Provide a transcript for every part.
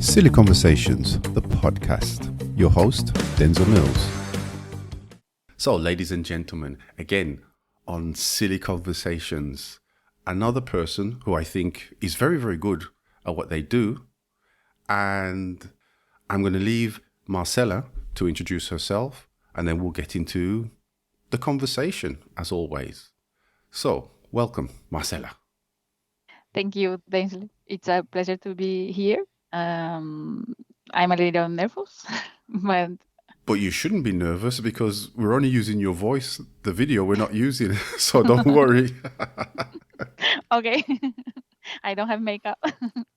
Silly Conversations, the podcast. Your host, Denzel Mills. So, ladies and gentlemen, again, on Silly Conversations, another person who I think is very, very good at what they do. And I'm going to leave Marcela to introduce herself, and then we'll get into the conversation, as always. So, welcome, Marcela. Thank you, Denzel. It's a pleasure to be here. I'm a little nervous, but But you shouldn't be nervous because we're only using your voice. The video we're not using, so don't worry. okay. I don't have makeup.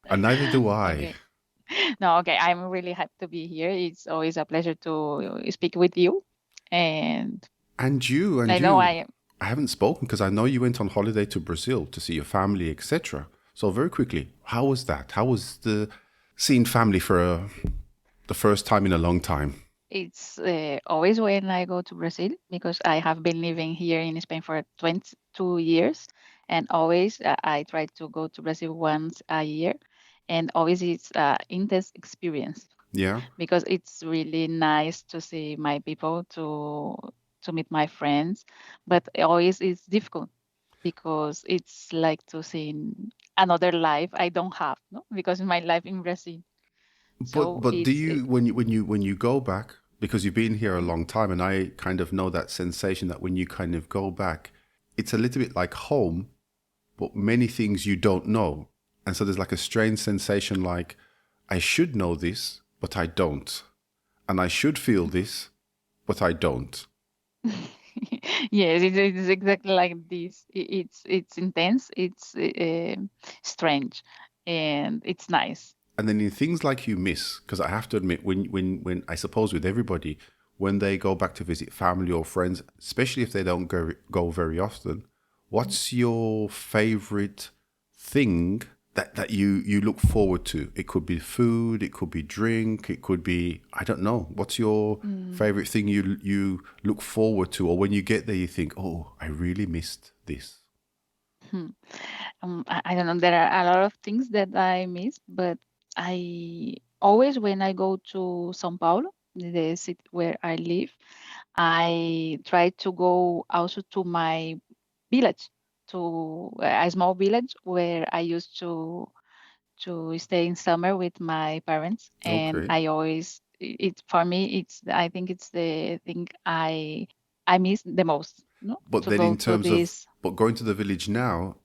And neither do I. Okay. No, okay. I'm really happy to be here. It's always a pleasure to speak with you. And And you, and I know you. I haven't spoken because I know you went on holiday to Brazil to see your family, etc. So very quickly, how was that? How was the seeing family for the first time in a long time? It's always when I go to Brazil, because I have been living here in Spain for 22 years, and always I try to go to Brazil once a year, and always it's an intense experience Yeah. because it's really nice to see my people, to meet my friends, but always it's difficult because it's like to see another life I don't have, no, because my life in Brazil. So But do it's you when you go back, because you've been here a long time, and I kind of know that sensation that when you kind of go back, it's a little bit like home, but many things you don't know. And so there's like a strange sensation like I should know this, but I don't. And I should feel this, but I don't. yes, it's exactly like this. It's intense, it's strange, and it's nice. And then in things like you miss, because I have to admit, when I suppose with everybody, when they go back to visit family or friends, especially if they don't go very often, what's your favorite thing that you look forward to? It could be food, it could be drink, it could be, I don't know. What's your favorite thing you look forward to, or when you get there you think, oh, I really missed this? Hmm. I don't know. There are a lot of things that I miss, but I always, when I go to São Paulo, the city where I live, I try to go also to my village, to a small village where I used to stay in summer with my parents, and Okay. I always it for me it's I think it's the thing I miss the most, no, But to then go in to terms of, this. but going to the village now,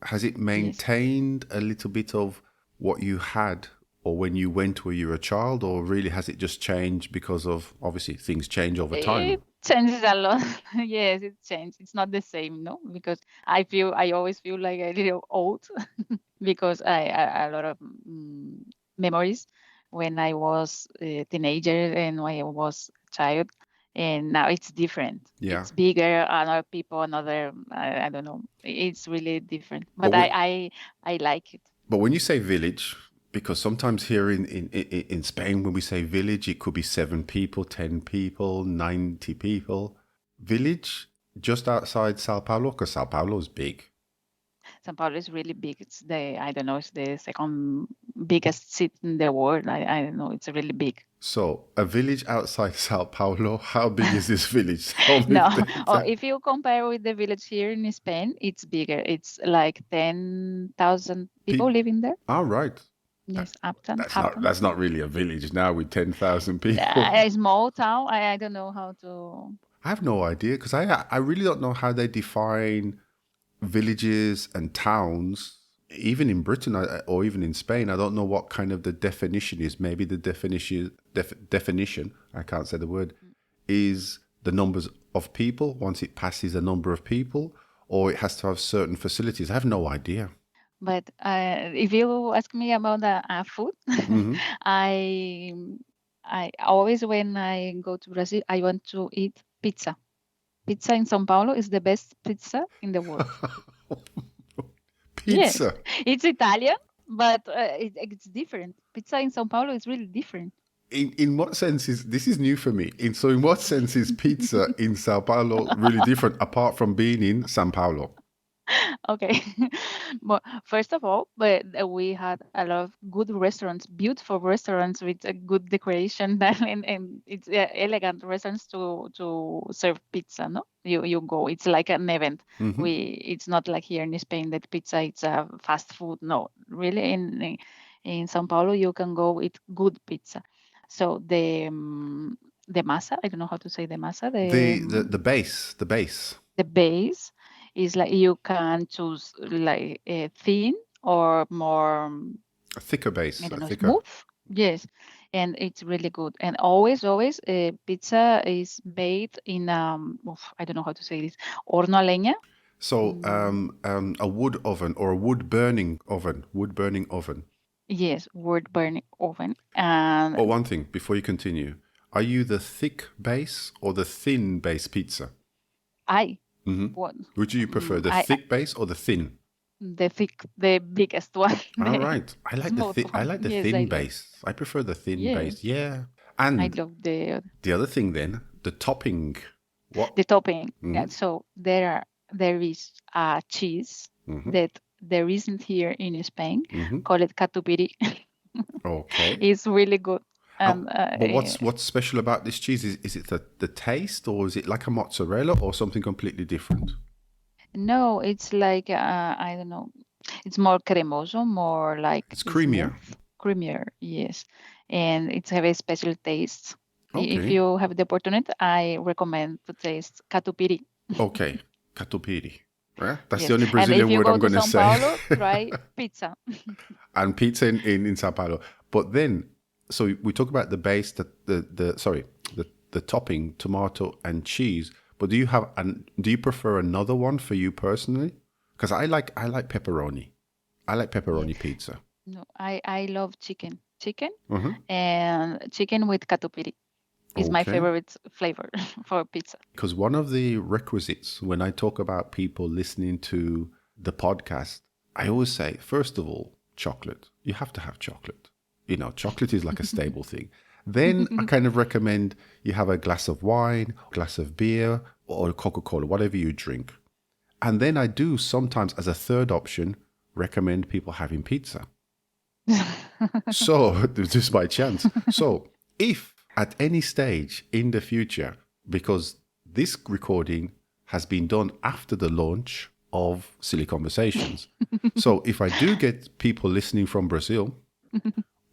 has it Yes. maintained a little bit of what you had or when you went where you were a child, or really has it just changed because of obviously things change over time? It changes a lot. Yes, it changed. It's not the same, no, because I always feel like a little old because a lot of memories when I was a teenager and when I was a child, and now it's different. Yeah. It's bigger, another people, another I don't know. It's really different, But but when, I like it. but when you say village, because sometimes here in Spain, when we say village, it could be 7 people, 10 people, 90 people. Village just outside Sao Paulo, because Sao Paulo is big. São Paulo is really big. It's the I don't know. It's the second biggest city in the world. I don't know. It's really big. So a village outside Sao Paulo, how big is this village? Tell me No, the or exact. if you compare with the village here in Spain, it's bigger. It's like 10,000 people People. living there. All right. That, Yes, Upton, that's not Upton. that's not really a village now with 10,000 people. A small town. I don't know how to. I have no idea because I really don't know how they define villages and towns. Even in Britain or even in Spain, I don't know what kind of the definition is. Maybe the definition, I can't say the word, is the numbers of people once it passes a number of people, or it has to have certain facilities. I have no idea. But if you ask me about food, Hmm. I I always when I go to Brazil, I want to eat pizza. Pizza in São Paulo is the best pizza in the world. Yes, Pizza. it's Italian, but it's different. Pizza in São Paulo is really different. In what sense is this is new for me? In what sense is pizza in Sao Paulo really different apart from being in Sao Paulo? Okay. Well, first of all, but we had a lot of good restaurants, beautiful restaurants with a good decoration, and it's elegant restaurants to serve pizza. No, you go. It's like an event. Hmm. It's not like here in Spain that pizza it's a fast food. No, really in São Paulo you can go with good pizza. So the masa, I don't know how to say the masa. The base is like you can choose like a thin or more, A thicker I base, a don't know, thicker. smooth. Yes, and it's really good. And always, pizza is made in I don't know how to say this, horno a leña. So, Mm, a wood oven or a wood burning oven, wood burning oven. yes, wood burning oven. Oh, And one thing before you continue. Are you the thick base or the thin base pizza? I Hmm. what Would you prefer the I thick base or the thin? the thick, the biggest one, All the right. smooth I one. like the Yes, thin base. I prefer the thin yes, base. Yeah. I And love the other thing then, the topping. What? the topping. Yeah, Hmm. so there is a cheese Hmm. that there isn't here in Spain. Hmm. Call it catupiry. Okay. It's really good. And But what's special about this cheese? Is it the taste, or is it like a mozzarella, or something completely different? no, it's like I don't know. It's more cremoso, more like It's smooth, creamier. creamier. Yes, and it's have a special taste. If Okay. you have the opportunity, I recommend to taste catupiry. Okay. Catupiry. Yeah, that's the Yes, only and if Brazilian you word go I'm to going to São say. Paulo, try pizza. And pizza in Sao Paulo. But then, so we talk about the base, the topping, tomato and cheese. But do you prefer another one for you personally? Because I like pepperoni. I like Yeah. pepperoni pizza. No, I love chicken. Chicken Hmm. and chicken with catupiry is my Okay. favorite flavor for pizza. Because one of the requisites when I talk about people listening to the podcast, I always say, first of all, chocolate. You have to have chocolate. Chocolate is like a stable thing. Then I kind of recommend you have a glass of wine, glass of beer, or Coca Cola, whatever you drink. And then I do sometimes, as a third option, recommend people having pizza. So, just by chance. So, if at any stage in the future, because this recording has been done after the launch of Silly Conversations, so if I do get people listening from Brazil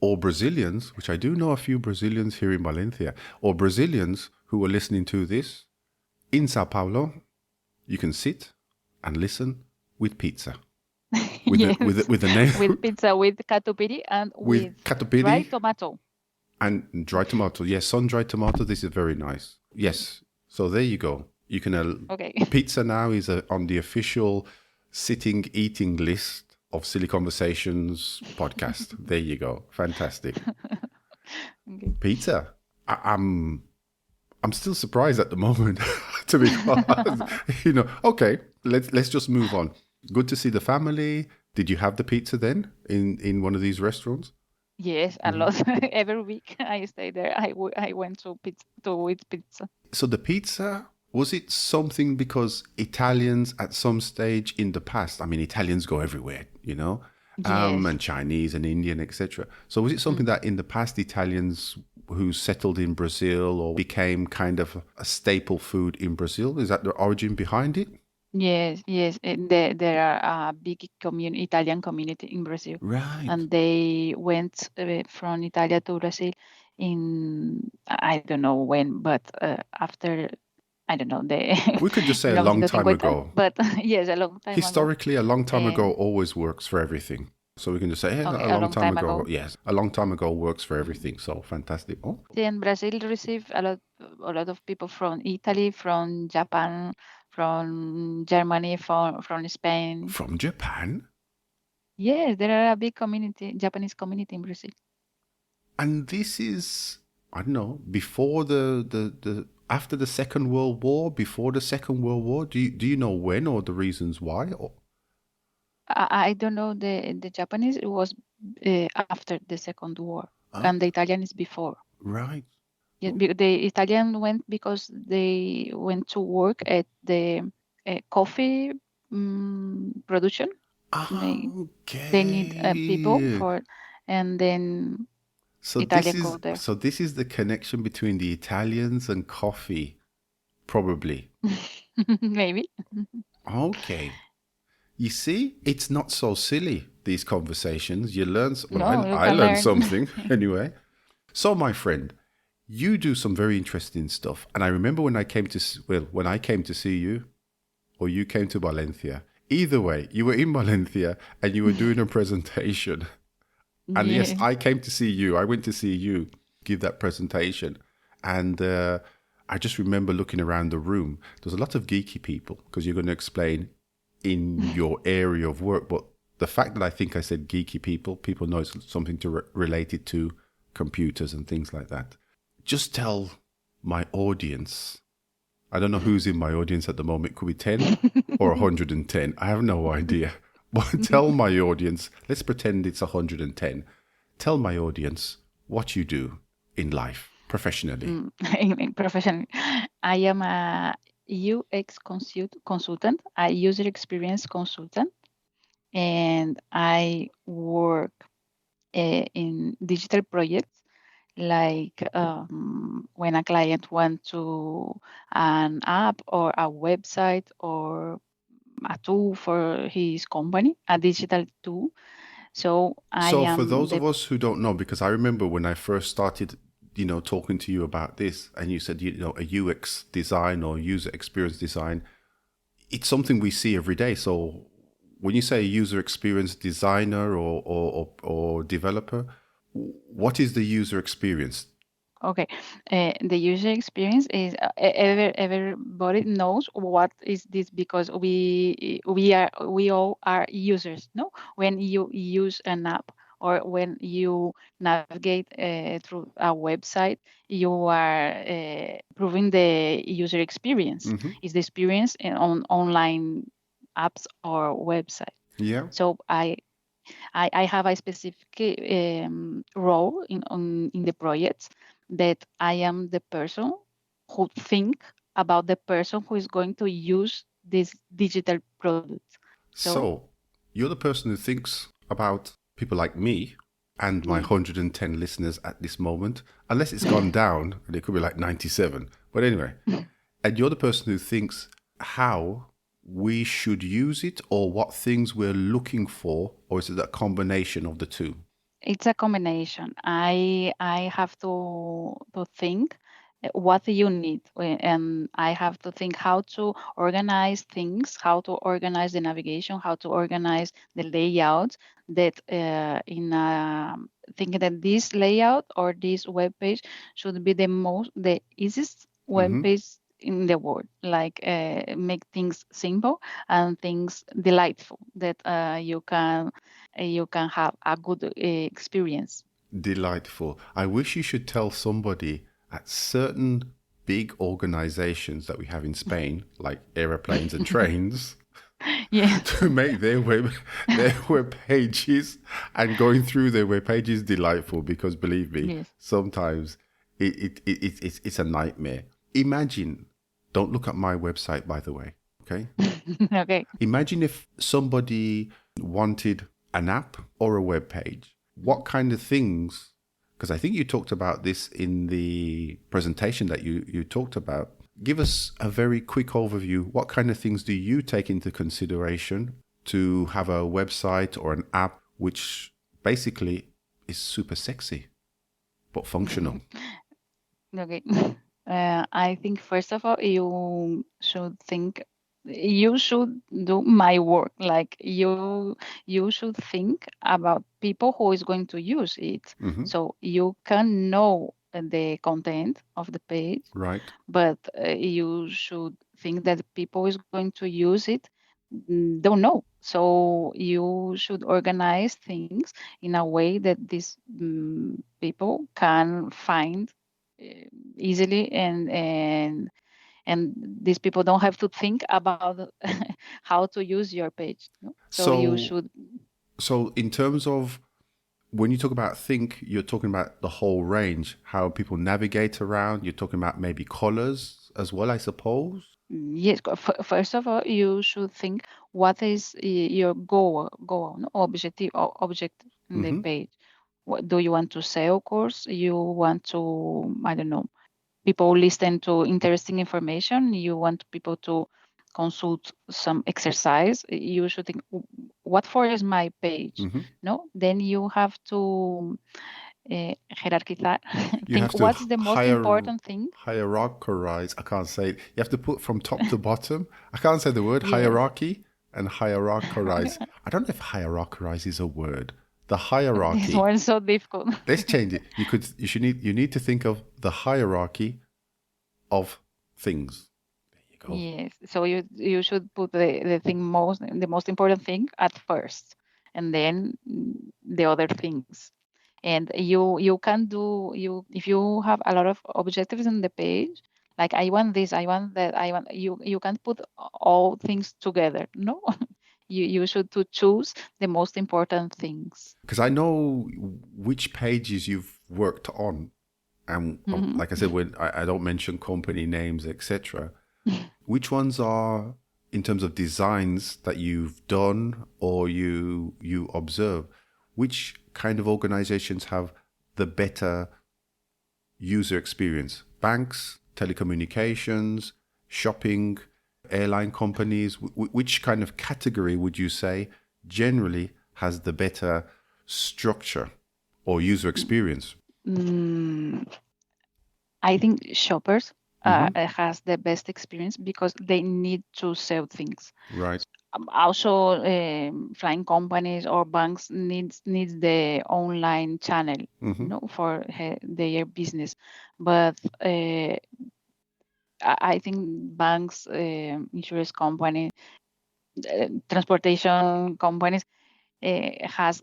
or Brazilians, which I do know a few Brazilians here in Valencia, or Brazilians who are listening to this in Sao Paulo, you can sit and listen with pizza, with the with the, Yes, with the name with pizza with catupiry and with with dry catupiry. tomato. And dried tomato. Yes, sun-dried tomato. This is very nice. Yes. So there you go. You can Okay. pizza now is on the official sitting eating list of Silly Conversations podcast. There you go. Fantastic. Okay. Pizza. I'm still surprised at the moment, to be quite honest. Okay, let's just move on. Good to see the family. Did you have the pizza then in one of these restaurants? Yes, a Mhm. lot. Every week I stay there. I went to pizza to eat pizza. So the pizza, was it something because Italians at some stage in the past, I mean, Italians go everywhere, Yes. and Chinese and Indian, etc. So was it something that in the past Italians who settled in Brazil or became kind of a staple food in Brazil? Is that the origin behind it? Yes, yes. And there are a big Italian community in Brazil, Right. and they went from Italia to Brazil in I don't know when, but after I don't know the We could just say a long time 1950, ago. but yes, a long time ago, Historically, a long time ago and always works for everything. So we can just say, hey, okay, a a long long time time ago. ago. Yes, a long time ago works for Mm. everything. So fantastic. Oh, Then Brazil received a lot of people from Italy, from Japan, from Germany, from Spain. from Japan? Yes, there are a big community, Japanese community in Brazil. And this is, I don't know, before the after the Second World War, before the Second World War. Do you know when or the reasons why? Or I don't know the Japanese. It was after the Second War, ah, and the Italian is before. right. Yeah, Oh, the Italian went because they went to work at the coffee. production. They they need people Okay. for, and then So this Italian go is there. so this is the connection between the Italians and coffee, probably. Maybe. Okay. You see, it's not so silly, these conversations. You learn, well, No, you I can learned learn. something anyway. So, my friend, you do some very interesting stuff. And I remember when I came to, well, when I came to see you, or you came to Valencia. Either way, you were in Valencia and you were doing a presentation. And yes, Yeah. I came to see you. I went to see you give that presentation. And I just remember looking around the room. There's a lot of geeky people because you're going to explain in your area of work. But the fact that I think I said geeky people, people know it's something to related to computers and things like that. Just tell my audience. I don't know who's in my audience at the moment. It could be 10 or 110. I have no idea. But tell my audience, let's pretend it's 110. Tell my audience what you do in life professionally. In professionally, I am a UX consultant, a user experience consultant, and I work in digital projects like when a client wants to an app or a website or a tool for his company, a digital tool. So I So, for am those of the us who don't know, because I remember when I first started, talking to you about this, and you said, a UX design or user experience design, it's something we see every day. So, when you say user experience designer or developer, what is the user experience? okay. The user experience is everybody knows what is this because we all are users. No, when you use an app or when you navigate through a website, you are improving the user experience. Hmm. Is the experience on online apps or website. Yeah. So I have a specific role in the project that I am the person who think about the person who is going to use this digital product. So So, you're the person who thinks about people like me and my yeah. 110 listeners at this moment, unless it's gone down and it could be like 97. But anyway, and you're the person who thinks how we should use it or what things we're looking for, or is it a combination of the two? It's a combination. I have to think what you need, and I have to think how to organize things, how to organize the navigation, how to organize the layout. That in thinking that this layout or this web page should be the easiest web Hmm. page in the world. Like make things simple and things delightful that you can have a good experience. Delightful. I wish you should tell somebody at certain big organizations that we have in Spain, like aeroplanes and trains, Yes, to make their web pages and going through their web pages delightful because believe me, yes. sometimes it's a nightmare. Imagine, don't look at my website by the way, okay? Okay. Imagine if somebody wanted an app or a web page. What kind of things? Because I think you talked about this in the presentation that you talked about. Give us a very quick overview. What kind of things do you take into consideration to have a website or an app which basically is super sexy but functional? Okay. I think first of all, you should do my work. Like you should think about people who is going to use it. Hmm. So you can know the content of the page, Right. but you should think that the people is going to use it don't know. So you should organize things in a way that these people can find uh, easily, and these people don't have to think about how to use your page. No? So you So should. so in terms of when you talk about think, you're talking about the whole range, how people navigate around. You're talking about maybe colors as well, I suppose. Yes, first of all, you should think what is your goal, no? Objective in the Mm-hmm. page. What do you want to sell course? You want to, I don't know, people listen to interesting information. You want people to consult some exercise. You should think, what for is my page? Mm-hmm. No, then you have to jerarquizar. You Think have to what's the most important thing. hierarchize. I can't say it. You have to put from top to bottom. I can't say the word Yes. hierarchy and hierarchize. I don't know if hierarchize is a word. The This hierarchy. one's so difficult. Let's change it. You need to think of the hierarchy of things. There you go. Yes. So you should put the most important thing at first, and then the other things. And you can do you if you have a lot of objectives in the page, like I want this, I want that, I want you can put all things together. No, you should to choose the most important things. Because I know which pages you've worked on. And Mhm. like I said, when I don't mention company names, etc., which ones are in terms of designs that you've done or you observe, which kind of organizations have the better user experience? Banks, telecommunications, shopping, airline companies. Which kind of category would you say generally has the better structure or user experience? Mm, I think shoppers Mm-hmm. has the best experience because they need to sell things. Right. Also, flying companies or banks needs the online channel, Mm-hmm. for their business. But I think banks, insurance company, transportation companies has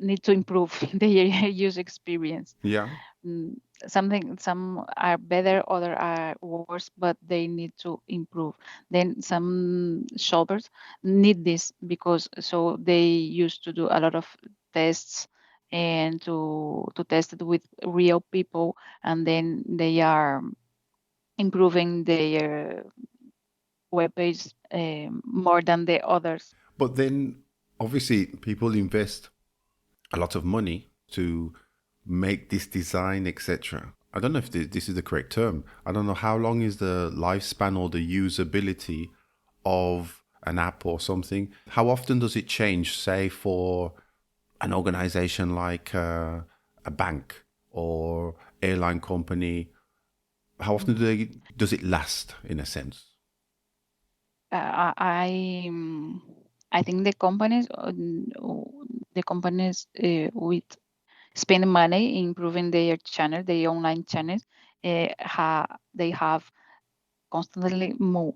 need to improve their user experience. Yeah. Mm, some are better, other are worse, but they need to improve. Then some shoppers need this because so they used to do a lot of tests and to test it with real people, and then they are improving their web page more than the others. But then obviously people invest a lot of money to make this design, etc. I don't know if this is the correct term. I don't know how long is the lifespan or the usability of an app or something. How often does it change, say, for an organization like a bank or airline company? How often does it last, in a sense? I think the companies with spend money improving their channel, their online channels, they have constantly no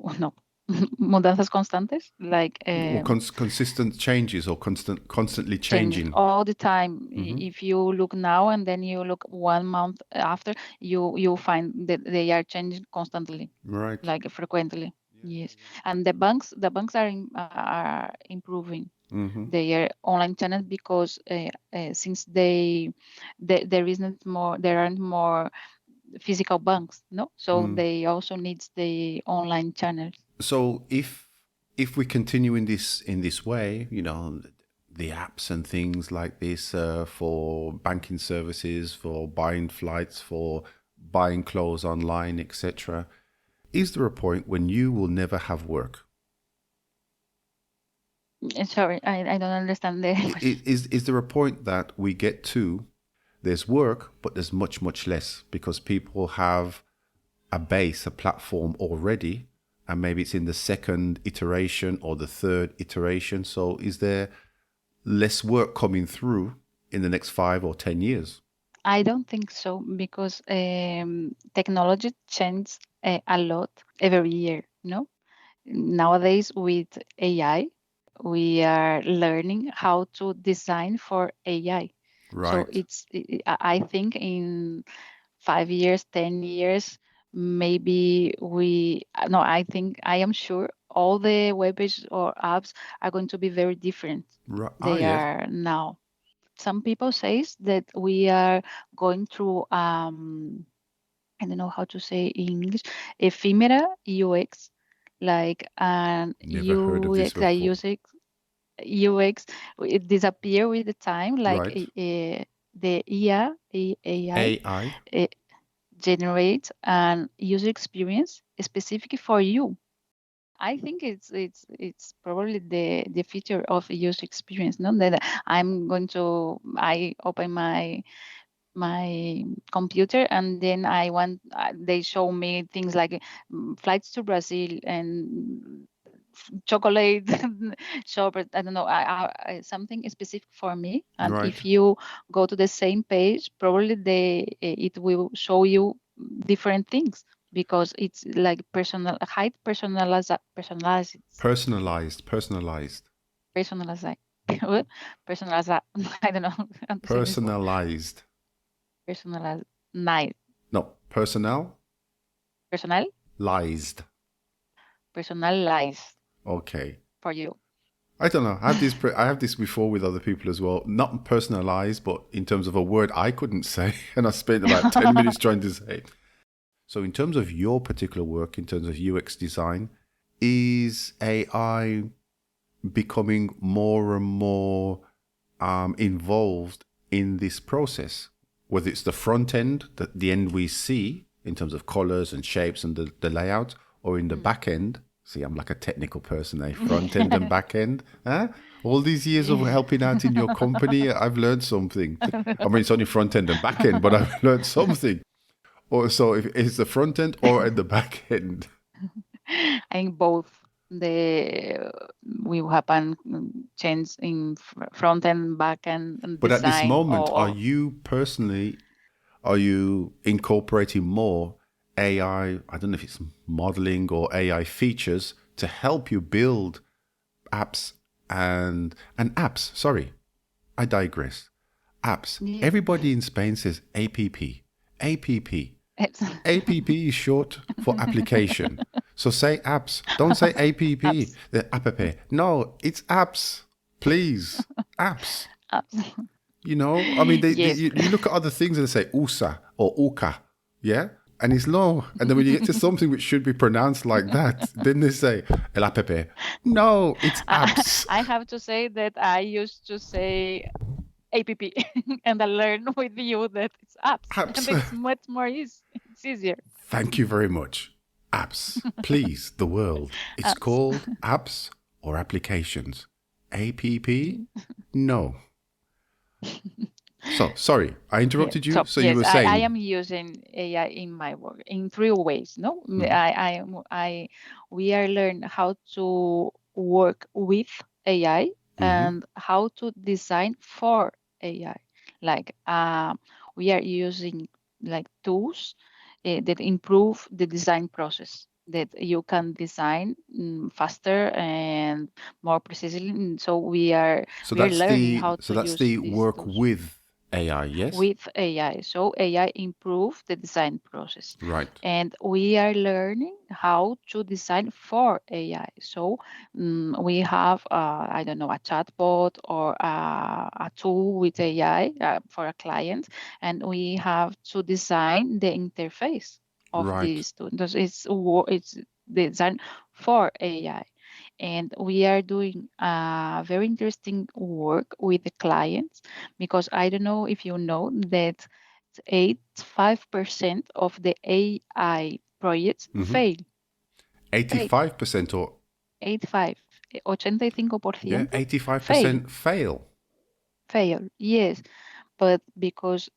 mudanzas constantes, like Or consistent changes or constantly changes changing? all the time. Hmm. If you look now and then you look 1 month after, you find that they are changing constantly, Right. like frequently. Yeah, Yes, yeah, and the banks are improving yeah. Hmm. their online channels because since there aren't more physical banks, no, so Mm. they also needs the online channels. So if we continue in this way, the apps and things like this for banking services, for buying flights, for buying clothes online, etc., is there a point when you will never have work? Sorry, I don't understand the question. Is there a point that we get to there's work, but there's much less because people have a base, a platform already, and maybe it's in the second iteration or the third iteration. So is there less work coming through in the next 5 or 10 years? I don't think so because technology changes a lot every year. No, nowadays with AI, we are learning how to design for AI. So Right. I think in 5 years, 10 years, maybe no, I think I am sure all the web pages or apps are going to be very different. Right. Ah, They yes. are now. some people says that we are going through I don't know how to say in English, ephemera UX, like an Never heard of this UX, before. UX, it disappear with the time, like Right. the AI AI. uh, generates an user experience specific for you. I think it's probably the feature of a user experience, no? That I open my computer and then I want they show me things like flights to Brazil and chocolate shop. I don't know, something specific for me. And Right. if you go to the same page, probably it will show you different things because it's like personal, high personalized, Personalized. Personalized. personalized, personalized. I don't know how to say this word. Personalized. Personalized, No. Personnel. personal, Lied. personalized Okay. for you. I don't know. I have this before with other people as well. Not personalized, but in terms of a word I couldn't say, and I spent about 10 minutes trying to say it. So, in terms of your particular work, in terms of UX design, is AI becoming more and more involved in this process? Whether it's the front end, the end we see in terms of colors and shapes and the layout, or in the Mm. back end. See, I'm like a technical person, eh? Front end and back end. Huh? All these years of helping out in your company, I've learned something. I mean, it's only front end and back end, but I've learned something. Or so if it's the front end or at the back end. I think both the will happen change in front end, back end, and But at this design moment, or are you incorporating more AI? I don't know if it's modeling or AI features to help you build apps and apps. Sorry, I digress. Apps. yeah. Everybody in Spain says APP. APP. It's APP is short for application. So say apps. Don't say APP. apps, The app. No, it's apps. Please. Apps. apps. You know, I mean, Yes. you look at other things and they say USA or UCA, yeah? And it's no. And then when you get to something which should be pronounced like that, then they say el app. No, it's apps. I have to say that I used to say app and I learned with you that it's apps and Apps. it's much more easy. It's easier. Thank you very much. Apps. Please, the world. It's Apps. called apps or applications. APP? No. So, sorry, I Yeah. interrupted you. So So you yes, were I saying, am using AI in my work in three ways. No, Mhm, we are learn how to work with AI mhm. and how to design for AI. Like we are using like tools that improve the design process. That you can design faster and more precisely. And so So we are that's learning the how so to that's use the these work tools with AI, yes? with AI. So AI improve the design process. Right. And we are learning how to design for AI. So we have, I don't know, a chatbot or a tool with AI for a client, and we have to design the interface of Right. these tools. It's designed for AI. And we are doing very interesting work with the clients because I don't know if you know that 85% of the AI projects Hmm. fail. Fail. 85% or 85. yeah, 85% fail. 85% fail. Fail. Yes, but because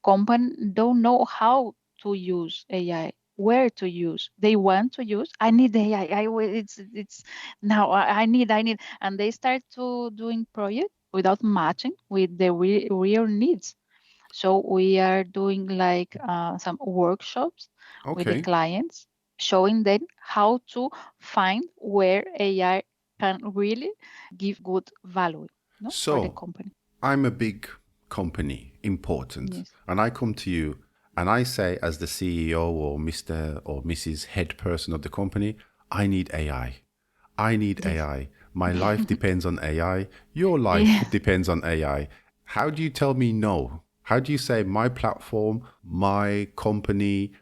company don't know how to use AI, where to use. They want to use. I need AI. It's now. I need, and they start to doing project without matching with the real needs. So we are doing like some workshops with the Okay. clients, showing them how to find where AI can really give good value, no, for the So company. I'm a big company, important, Yes. and I come to you and I say, as the CEO or Mr. or Mrs. head person of the company, I need AI. I need Yes. AI. My life depends on AI. Your life Yeah. depends on AI. How do you tell me no? How do you say my platform, my company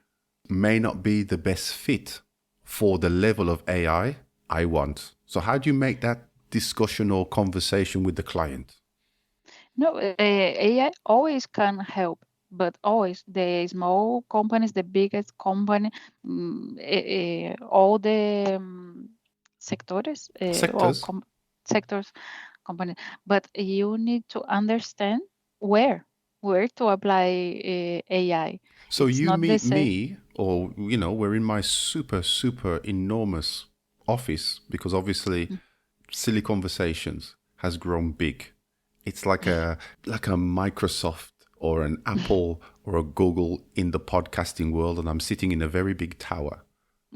may not be the best fit for the level of AI I want? So how do you make that discussion or conversation with the client? No, AI always can help, but always the small companies, the biggest company, all the sectors, Sectors. sectors, company. But you need to understand where where to apply AI. So It's you not the meet same. me, or, we're in my super, super enormous office because obviously Silly Conversations has grown big. It's like a Microsoft or an Apple or a Google in the podcasting world, and I'm sitting in a very big tower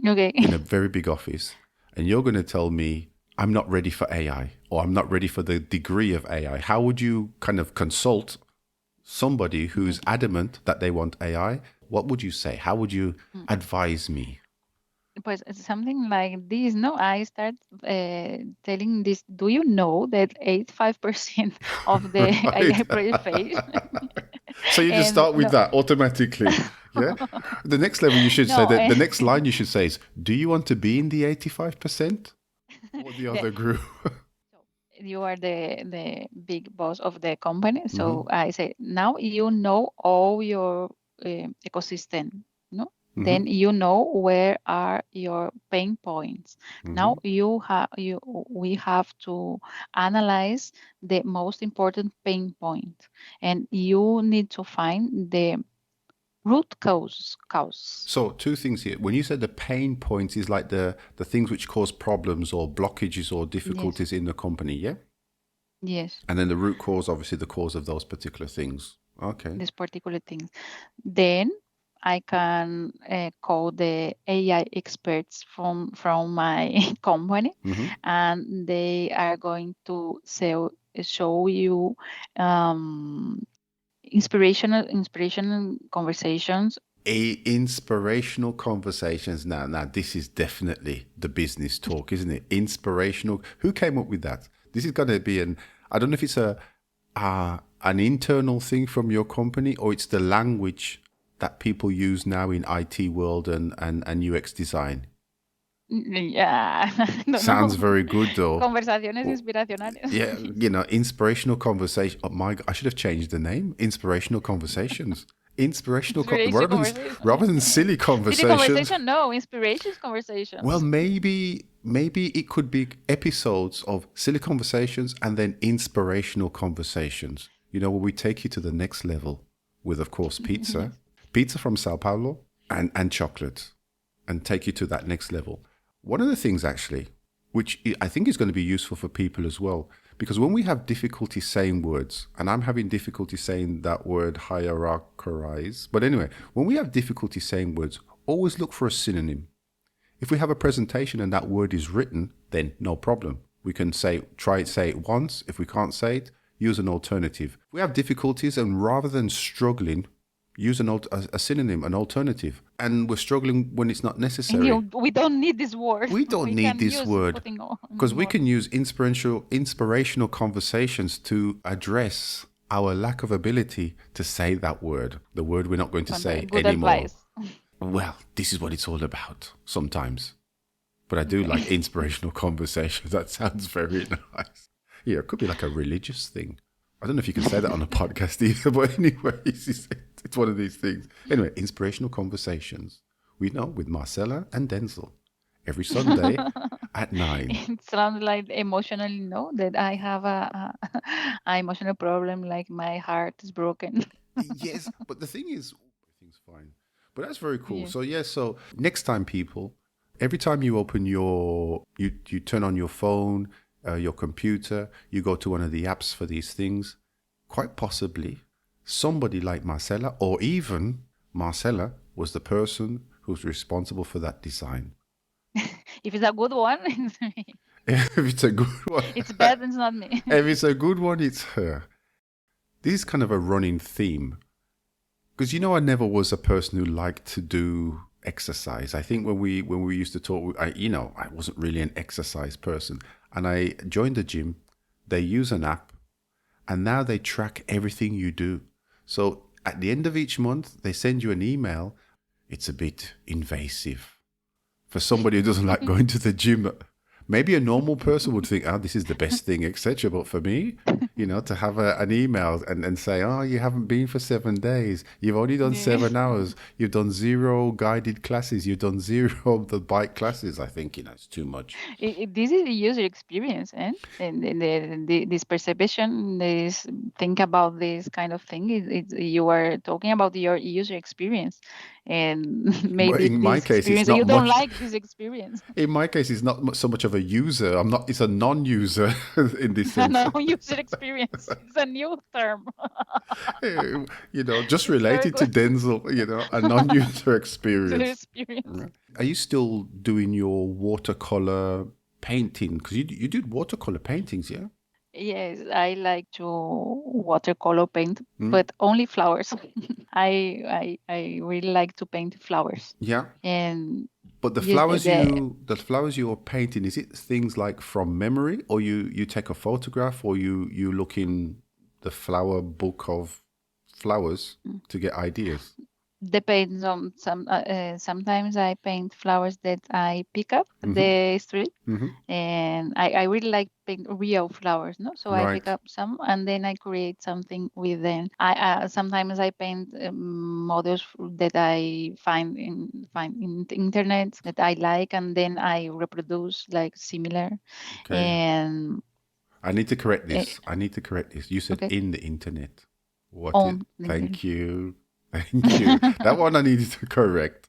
Okay. in a very big office, and you're going to tell me I'm not ready for AI or I'm not ready for the degree of AI. How would you kind of consult somebody who's Okay. adamant that they want AI? What would you say? How would you advise me? Pues it's something like this. No, I start telling this. Do you know that 85% of the Right. AI project fail? So you just And start with no, that automatically. Yeah. The next level you should say no, that the next line you should say is, do you want to be in the 85% or the the, other group? so you are the big boss of the company. Hmm. So I say now you know all your ecosystem. No, Hmm. then you know where are your pain points. Now Hmm. we have to analyze the most important pain point, and you need to find the root cause. So two things here. When you said the pain points is like the things which cause problems or blockages or Yes, difficulties in the company, yeah? yes, And then the root cause, obviously the cause of those particular things. Okay. this particular thing. Then I can call the AI experts from my company, Hmm. and they are going to show you um, inspirational conversations. Inspirational conversations. Now, this is definitely the business talk, isn't it? Inspirational. Who came up with that? This is going to be I don't know if it's an internal thing from your company or it's the language that people use now in IT world and UX design. Yeah, no, Sounds no. very good though. Conversaciones Well, inspiracionales. yeah, inspirational conversation. Oh my God, I should have changed the name. Inspirational conversations. Inspiration conversation. Rather than silly City conversations. conversation, no, inspirations Well, conversations. maybe it could be episodes of silly conversations and then inspirational conversations. Where we take you to the next level with, of course, Yes. pizza from Sao Paulo, and chocolate, and take you to that next level. One of the things actually, which I think is going to be useful for people as well, because when we have difficulty saying words, and I'm having difficulty saying that word hierarchize, but anyway, when we have difficulty saying words, always look for a synonym. If we have a presentation and that word is written, then no problem. We can say it once. If we can't say it, use an alternative. If we have difficulties, and rather than struggling, use a synonym, an alternative. And we're struggling when it's not And necessary. we don't need this word. We don't We need can this use word putting because we more can use inspirational conversations to address our lack of ability to say that word, the word we're not going to say good anymore. advice. Well, this is what it's all about sometimes. But I do Okay. like inspirational conversations. That sounds very nice. Yeah, it could be like a religious thing. I don't know if you can say that on a podcast either, but anyways, it's one of these things. Anyway, inspirational conversations. We know with Marcela and Denzel every Sunday at 9. It sounds like emotionally no that I have a emotional problem, like my heart is broken. Yes, but the thing is, everything's fine. But that's very cool. Yes. So yeah, so next time, people, every time you open you turn on your phone, your computer, you go to one of the apps for these things. Quite possibly, somebody like Marcela, or even Marcela, was the person who's responsible for that design. If it's a good one, it's me. If it's a good one, It's bad, it's not me. if it's a good one, it's her. This is kind of a running theme. Because I never was a person who liked to do exercise. I think when we used to talk, I wasn't really an exercise person, and I joined the gym. They use an app, and now they track everything you do. So at the end of each month, they send you an email. It's a bit invasive for somebody who doesn't like going to the gym. Maybe a normal person would think, oh, this is the best thing, etc. But for me, to have an email and say, oh, you haven't been for 7 days. You've only done Yeah. 7 hours. You've done 0 guided classes. You've done 0 of the bike classes. I think, it's too much. This is the user experience, and this perception, this think about this kind of thing. You are talking about your user experience, and But maybe in my this case, it's experience not you don't much. like this experience. In my case, it's not so much of a user. I'm not. It's a non-user in this sense. No, user experience. It's a new term. Just It's very related to good. Denzel. A non-user User experience. experience. Are you still doing your watercolor painting? Because you did watercolor paintings, yeah? Yes, I like to watercolor paint, Mm? but only flowers. I really like to paint flowers. Yeah. And But the yes, flowers you're painting, is it things like from memory, or you take a photograph, or you look in the flower book of flowers to get ideas? depends on sometimes I paint flowers that I pick up at Mm-hmm. the street, Mm-hmm. and I really like paint real flowers, no? So I pick Right. up some and then I create something with them. I sometimes I paint models that I find in the internet that I like, and then I reproduce like similar. Okay. And I need to correct uh, this. You said okay, in the internet. What is? on the Thank internet. you. Thank you. That one I needed to correct.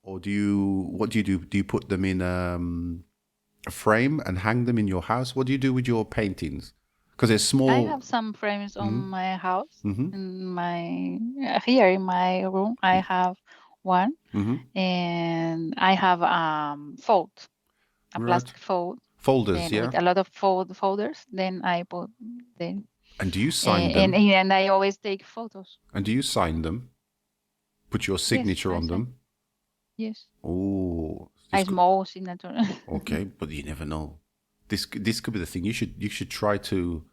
Or what do you do? Do you put them in a frame and hang them in your house? What do you do with your paintings? Because they're I small. have some frames on Mm-hmm. my house. Mm-hmm. In my here in my room, I have one, Mm-hmm. and I have fold, a Right. plastic fold, Folders, and yeah. with a lot of folders. Then I put them, And do you sign and them? and I always take photos. And do you sign them? Put your Yes, signature I on say them? yes. Oh, A small signature. okay, but you never know. This could be the thing. You should try to.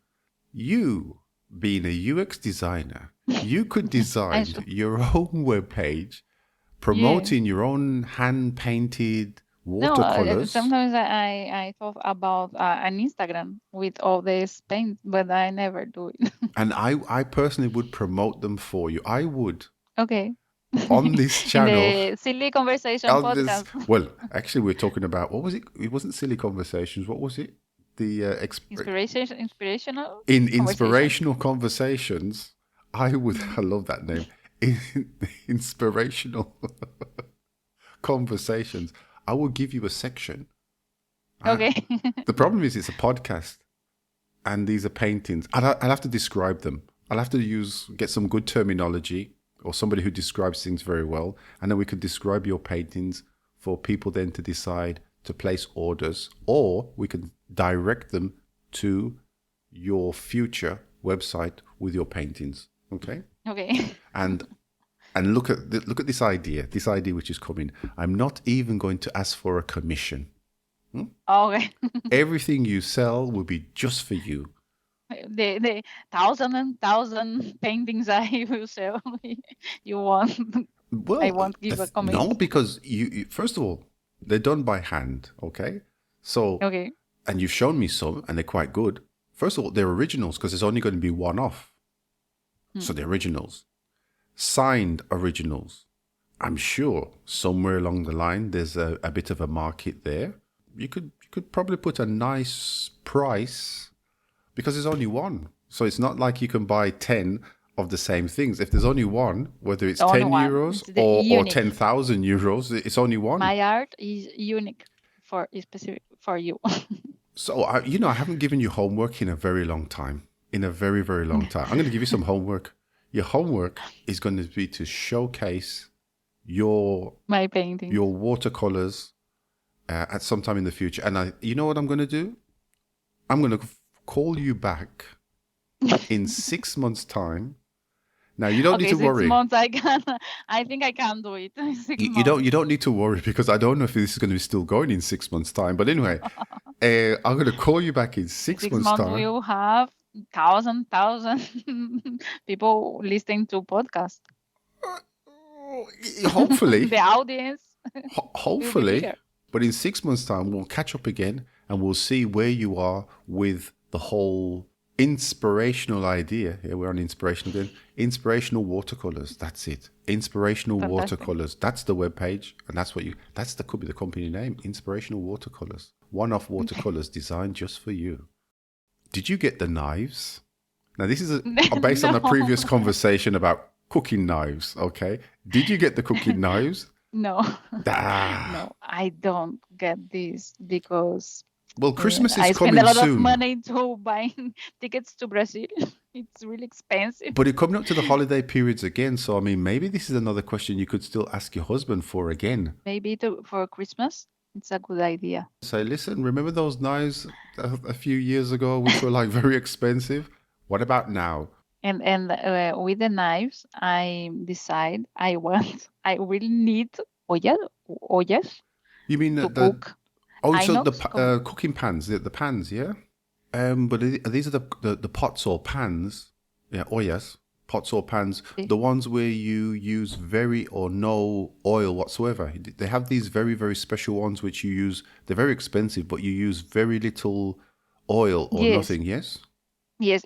You, being a UX designer, you could I design should. your own web page Yes. promoting your own hand painted No, watercolors. sometimes I thought about an Instagram with all this paint, but I never do it. And I personally would promote them for you. I would Okay. on this In channel. the Silly Conversation On this, podcast. well, actually, we're talking about what was it? It wasn't silly conversations. What was it? The Inspirational in conversations. inspirational conversations. I would. Mm. I love that name. In inspirational conversations. I will give you a section. Okay. The problem is it's a podcast, and these are paintings. I'll have to describe them. I'll have to get some good terminology or somebody who describes things very well, and then we could describe your paintings for people then to decide to place orders, or we can direct them to your future website with your paintings. Okay, Okay. and look at this idea. This idea which is coming. I'm not even going to ask for a commission. Okay. Everything you sell will be just for you. The thousand and thousand paintings I will sell. You want? I Well, won't give a no, comment. because first of all, they're done by hand, okay? So, Okay. and you've shown me some, and they're quite good. First of all, they're originals because there's only going to be one off. So Hmm. they're originals, signed originals. I'm sure somewhere along the line there's a bit of a market there. You could probably put a nice price because there's only one. So it's not like you can buy 10 of the same things. If there's only one, whether it's Only 10 one. euros It's the or unique. 10,000 euros, it's only one. My art is unique for is specific for you. So, I haven't given you homework in a very long time. In a very, very long time. I'm going to give you some homework. Your homework is going to be to showcase your My painting. watercolors at some time in the future. And you know what I'm going to do? I'm going to call you back in 6 months' time Now you don't need Okay, to six worry. months I can. I think I can do it. in six You months. don't need to worry because I don't know if this is going to be still going in 6 months' time. But anyway, I'm going to call you back in In six six months' months time. we'll have thousand people listening to podcast. Hopefully, The audience will be hopefully, bigger. but in 6 months' time, we'll catch up again and we'll see where you are with the whole inspirational idea. Here we're on inspiration again. Inspirational watercolors. That's it. Inspirational Fantastic. watercolors. That's the webpage, and could be the company name. Inspirational watercolors. One-off watercolors designed just for you. Did you get the knives? Now this is based on a No, previous conversation about cooking knives. Okay, did you get the cooking knives? no, Ah. no. I don't get this because Well, Christmas is I spend a coming lot of soon, money to buying tickets to Brazil. It's really expensive. but it's coming up to the holiday periods again. So, I mean, maybe this is another question you could still ask your husband for again. Maybe for Christmas, it's a good idea. Say, listen, remember those knives a few years ago, which were like very expensive? What about now? And with the knives, I decide I really need ollas You mean to the cook. oh, I so know. the cooking pans, the pans, yeah. But these are the pots or pans, yeah. Oh yes, pots or pans. The ones where you use very or no oil whatsoever. They have these very very special ones which you use. They're very expensive, but you use very little oil or Yes, nothing. Yes. yes.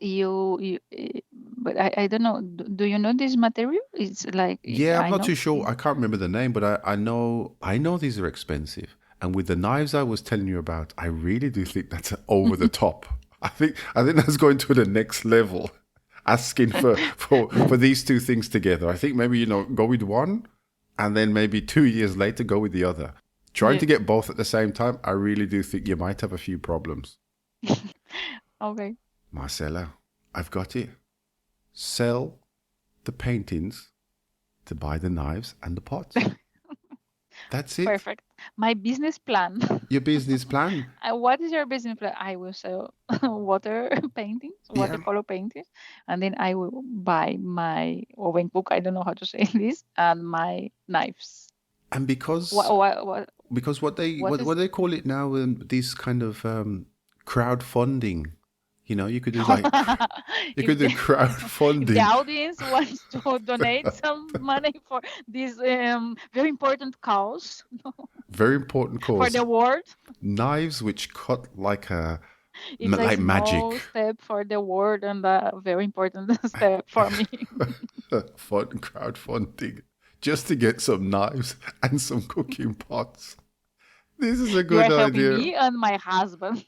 But I don't know. Do you know this material? It's like Yeah, I'm I not know. too sure. I can't remember the name, but I know these are expensive. And with the knives I was telling you about, I really do think that's over the top. I think that's going to the next level. Asking for these two things together. I think maybe go with one, and then maybe 2 years later go with the other. Trying Yeah. to get both at the same time, I really do think you might have a few problems. Okay. Marcela, I've got it. Sell the paintings to buy the knives and the pots. That's it. Perfect. My business plan. Your business plan. What is your business plan? I will sell water paintings, Yeah. watercolor paintings, and then I will buy my oven cook. I don't know how to say this, and my knives. And What what what because what they what is? what they call it now, these kind of crowdfunding. You could do you if could do the if the crowdfunding. audience wants to donate some money for this very important cause Very important for cause. the world, Knives which cut it's a like magic. small step for the world and a very important step for me. Fun crowdfunding just to get some knives and some cooking pots. This is a You are good helping idea. me and my husband.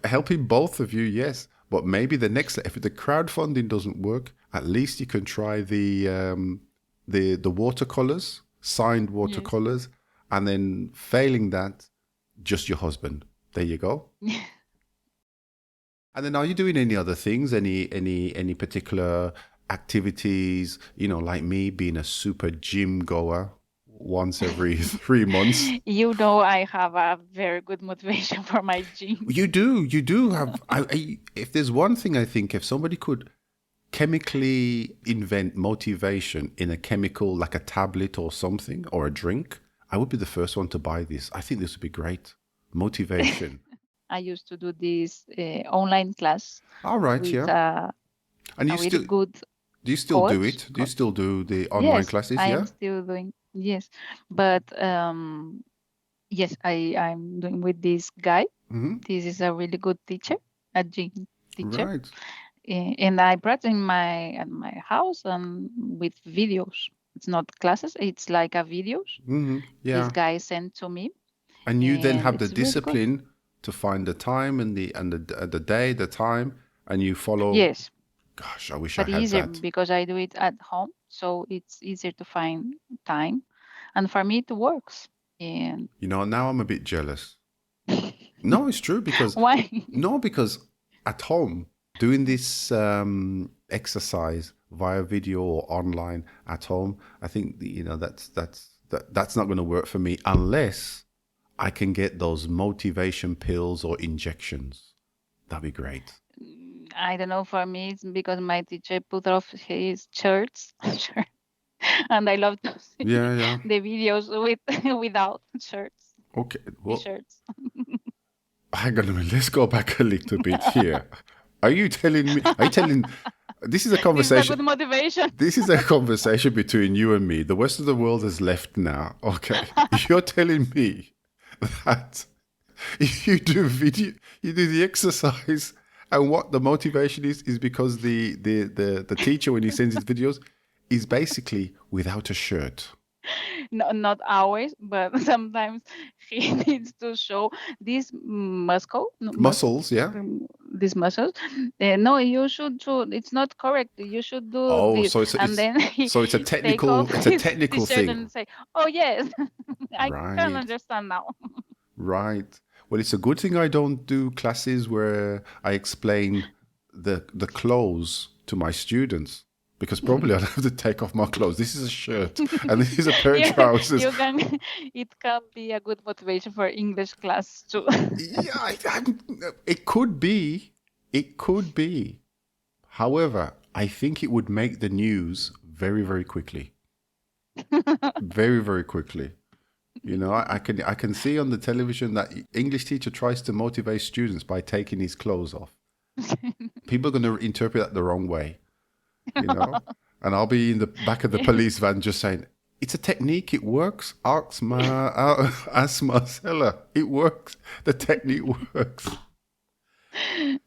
Helping both of you, yes. But maybe the next, if the crowdfunding doesn't work, at least you can try the watercolors, signed Yes. watercolors, and then failing that, just your husband. There you go. And then, are you doing any other things? Any particular activities? Like me, being a super gym goer once every 3 months. I have a very good motivation for my gym. You do have. If there's one thing I think, if somebody could chemically invent motivation in a chemical like a tablet or something or a drink, I would be the first one to buy this. I think this would be great. Motivation. I used to do this online class All right, with yeah. And a really good do you still do coach. it? Do you still do the online Yes, classes? I Yeah. am still doing. Yes, but yes, I'm doing with this guy. Mm-hmm. This is a really good teacher, a gym teacher. Right. And I brought in my house and with videos. It's not classes, it's like a videos Mm-hmm. this Yeah. guy sent to me, And you then and have the it's really good. discipline to find the time and the day, the time, and you follow. Yes, Gosh, I wish I but had easier that. because I do it at home, so it's easier to find time, and for me it works. And Now I'm a bit jealous. No, it's true because why? no, because at home doing this exercise via video or online at home, I think that's not going to work for me unless I can get those motivation pills or injections. That'd be great. I don't know. For me, it's because my teacher put off his shirts, and I love to see Yeah, yeah. the videos with without shirts, Okay. Well, t-shirts. hang on a minute. Let's go back a little bit here. Are you telling me? Are you telling? This is a This is a conversation. good motivation. This is a conversation between you and me. The rest of the world has left now. Okay. You're telling me that you do video, you do the exercise, and what the motivation is because the teacher, when he sends his videos, is basically without a shirt. No, not always, but sometimes he needs to show this muscle, Muscles, yeah. these muscles. No, you should do. It's not correct. You should do Oh, this, so and then he it's a take off technical his t-shirt thing. and say, "Oh yes, I can Right. understand now." Right. Well, it's a good thing I don't do classes where I explain the clothes to my students because probably I'd have to take off my clothes. This is a shirt and this is a pair of Yeah, trousers. you can. It can be a good motivation for English class too. Yeah, it could be. It could be. However, I think it would make the news very, very quickly. Very, very quickly. You know, I can see on the television that English teacher tries to motivate students by taking his clothes off. People are going to interpret that the wrong way, you know. And I'll be in the back of the police van just saying, "It's a technique. It works. Ask Marcela. It works. The technique works."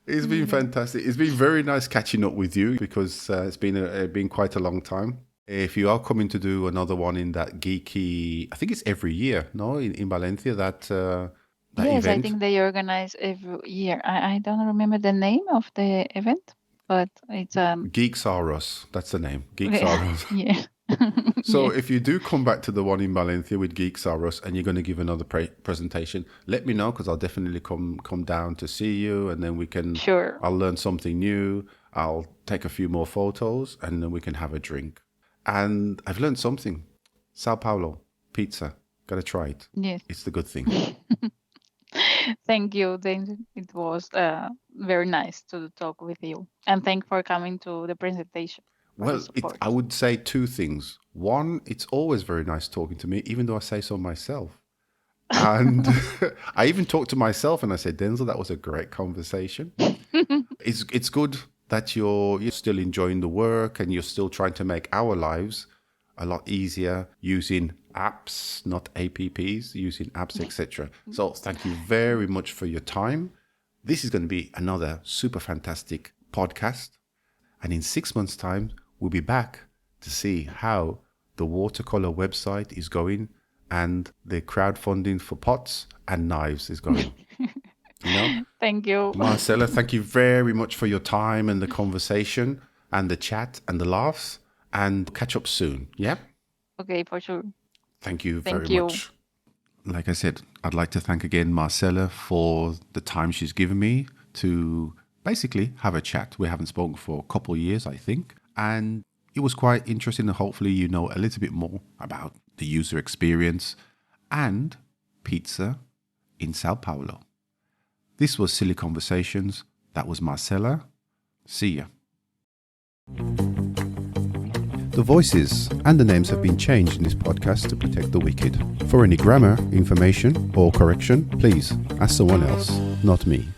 It's been fantastic. It's been very nice catching up with you because it's been quite a long time. If you are coming to do another one in that geeky, I think it's every year, no, in Valencia, that Yes, I event. think they organize every year. I don't remember the name of the event, but it's Geeks Are Us. That's the name. Geeks Are Us. yeah. So Yeah, if you do come back to the one in Valencia with Geeks Are Us and you're going to give another presentation, let me know because I'll definitely come down to see you and then sure. I'll learn something new. I'll take a few more photos and then we can have a drink. And I've learned something. Sao Paulo, pizza. Got to try it. Yes. It's the good thing. Thank you. Then it was very nice to talk with you, and thank for coming to the presentation for the Well, support. I would say two things. One, it's always very nice talking to me, even though I say so myself. And I even talked to myself and I said, Denzel, that was a great conversation. It's good that you're still enjoying the work and you're still trying to make our lives a lot easier using apps, not apps, using apps, etc. So thank you very much for your time. This is going to be another super fantastic podcast. And in 6 months' time, we'll be back to see how the watercolor website is going and the crowdfunding for pots and knives is going. You know? Thank you. Marcela, thank you very much for your time and the conversation and the chat and the laughs. And catch up soon. Yeah? Okay, for sure. Thank you very Thank you. much. Like I said, I'd like to thank again Marcela for the time she's given me to basically have a chat. We haven't spoken for a couple of years, I think. And it was quite interesting. And hopefully you know a little bit more about the user experience and pizza in Sao Paulo. This was Silly Conversations. That was Marcela. See ya. The voices and the names have been changed in this podcast to protect the wicked. For any grammar, information, or correction, please ask someone else, not me.